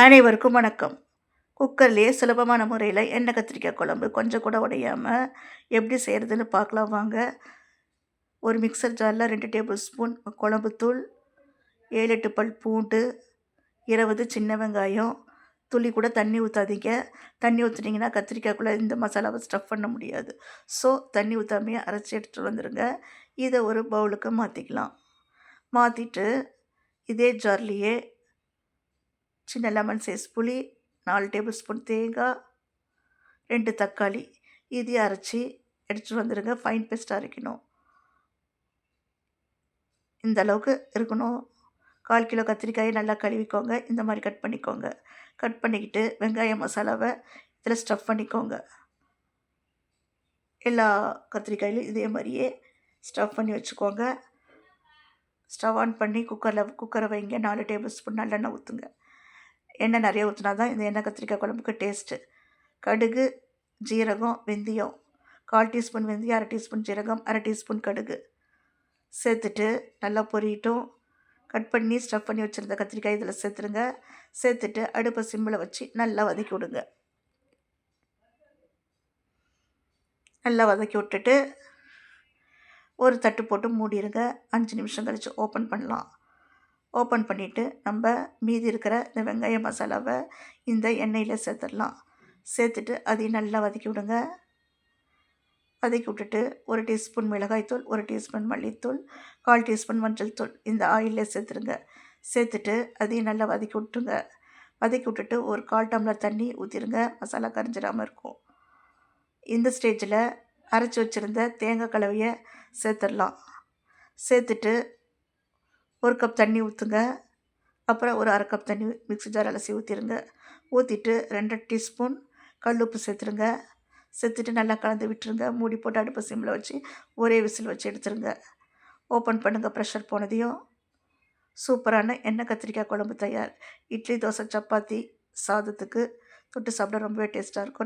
அனைவருக்கும் வணக்கம். குக்கர்லேயே சுலபமான முறையில் எண்ணெய் கத்திரிக்காய் குழம்பு கொஞ்சம் கூட உடையாமல் எப்படி செய்கிறதுன்னு பார்க்கலாம் வாங்க. ஒரு மிக்சர் ஜாரில் 2 டேபிள் ஸ்பூன் குழம்புத்தூள், 7-8 பல் பூண்டு, 20 சின்ன வெங்காயம், துளி கூட தண்ணி ஊற்றாதீங்க. தண்ணி ஊற்றுனீங்கன்னா கத்திரிக்காய்க்குள்ளே இந்த மசாலாவை ஸ்டஃப் பண்ண முடியாது. ஸோ தண்ணி ஊற்றாமையே அரைச்சி எடுத்துகிட்டு வந்துடுங்க. இதை ஒரு பவுலுக்கு மாற்றிக்கலாம். மாற்றிட்டு இதே ஜார்லேயே சின்ன லெமன் சைஸ் புளி, 4 டேபிள் ஸ்பூன் தேங்காய், 2 தக்காளி இதையும் அரைச்சி எடுத்துகிட்டு வந்துடுங்க. ஃபைன் பேஸ்ட்டாக அரைக்கணும். இந்த அளவுக்கு இருக்கணும். 1/4 கிலோ கத்திரிக்காயை நல்லா கழுவிக்கோங்க. இந்த மாதிரி கட் பண்ணிக்கோங்க. கட் பண்ணிக்கிட்டு வெங்காய மசாலாவை இதில் ஸ்டஃப் பண்ணிக்கோங்க. எல்லா கத்திரிக்காயிலும் இதே மாதிரியே ஸ்டஃப் பண்ணி வச்சுக்கோங்க. ஸ்டவ் ஆன் பண்ணி குக்கரை வைங்க. 4 டேபிள் ஸ்பூன் நல்லெண்ணெய் ஊற்றுங்க. எண்ணெய் நிறைய ஊற்றினா தான் இந்த எண்ணெய் கத்திரிக்காய் குழம்புக்கு டேஸ்ட்டு. கடுகு, ஜீரகம், வெந்தயம், 1/4 டீஸ்பூன் வெந்தயம், 1/2 டீஸ்பூன் ஜீரகம், 1/2 டீஸ்பூன் கடுகு சேர்த்துட்டு நல்லா பொரியட்டும். கட் பண்ணி ஸ்டஃப் பண்ணி வச்சுருந்த கத்திரிக்காய் இதில் சேர்த்துருங்க. சேர்த்துட்டு அடுப்பை சிம்மில் வச்சு நல்லா வதக்கி விடுங்க. நல்லா வதக்கி விட்டுட்டு ஒரு தட்டு போட்டு மூடிடுங்க. 5 நிமிஷம் கழித்து ஓப்பன் பண்ணலாம். ஓப்பன் பண்ணிவிட்டு நம்ம மீதி இருக்கிற இந்த வெங்காய மசாலாவை இந்த எண்ணெயில் சேர்த்துடலாம். சேர்த்துட்டு அதையும் நல்லா வதக்கி விடுங்க. வதக்கி விட்டுட்டு 1 டீஸ்பூன் மிளகாய்த்தூள், 1 டீஸ்பூன் மல்லித்தூள், 1/4 டீஸ்பூன் மஞ்சள் தூள் இந்த ஆயிலே சேர்த்துருங்க. சேர்த்துட்டு அதையும் நல்லா வதக்கி விட்டுருங்க. வதக்கி விட்டுட்டு ஒரு 1/4 டம்ளர் தண்ணி ஊற்றிடுங்க. மசாலா கரைஞ்சிடாமல் இருக்கும். இந்த ஸ்டேஜில் அரைச்சி வச்சுருந்த தேங்காய் கலவையை சேர்த்துடலாம். சேர்த்துட்டு 1 கப் தண்ணி ஊற்றுங்க. அப்புறம் ஒரு 1/2 கப் தண்ணி மிக்ஸி ஜார் அலசி ஊற்றிடுங்க. ஊற்றிட்டு 2 டீஸ்பூன் கல் உப்பு சேர்த்துருங்க. சேர்த்துட்டு நல்லா கலந்து விட்டுருங்க. மூடி போட்டு அடுப்பு சிம்மில் வச்சு ஒரே விசில் வச்சு எடுத்துருங்க. ஓப்பன் பண்ணுங்கள். ப்ரெஷர் போனதையும் சூப்பரான எண்ணெய் கத்திரிக்காய் குழம்பு தயார். இட்லி, தோசை, சப்பாத்தி, சாதத்துக்கு தொட்டு சாப்பிட ரொம்பவே டேஸ்ட்டாக இருக்கும்.